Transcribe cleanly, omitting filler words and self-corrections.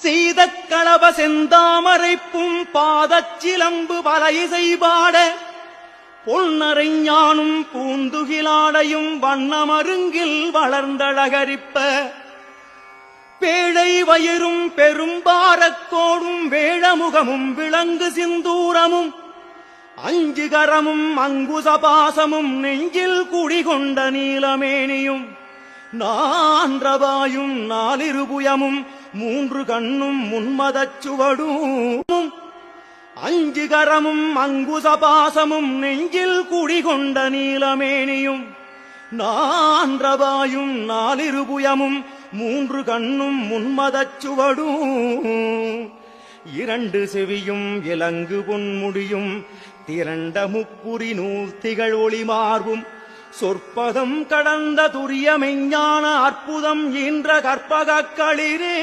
சீதக்களப செந்தாமரைப்பும் பாதச்சிலம்பு பலையிசை பாட பொன்னரை ஞானும் பூந்துகிலாடையும் வண்ணமருங்கில் வளர்ந்தழகரிப்ப பேழை வயிறும் பெரும்பாரக்கோடும் வேழமுகமும் விளங்கு சிந்தூரமும் அஞ்சுகரமும் அங்குசபாசமும் நெஞ்சில் குடிகொண்ட நீலமேனியும் நான்றவாயும் நாலிருபுயமும் மூன்று கண்ணும் முன்மதச் சுவடும் அஞ்சுகரமும் அங்குசபாசமும் நெஞ்சில் குடிகொண்ட நீலமேனியும் நான்றவாயும் நாலிருபுயமும் மூன்று கண்ணும் முன்மதச் சுவடும் இரண்டு செவியும் இலங்கு பொன்முடியும் திரண்ட முப்புரி நூல் திகழ் ஒளி மார்பும் சொற்பதம் கடந்த துரிய மெஞ்ஞான அற்புதம் ஈன்ற கற்பகக்களிரே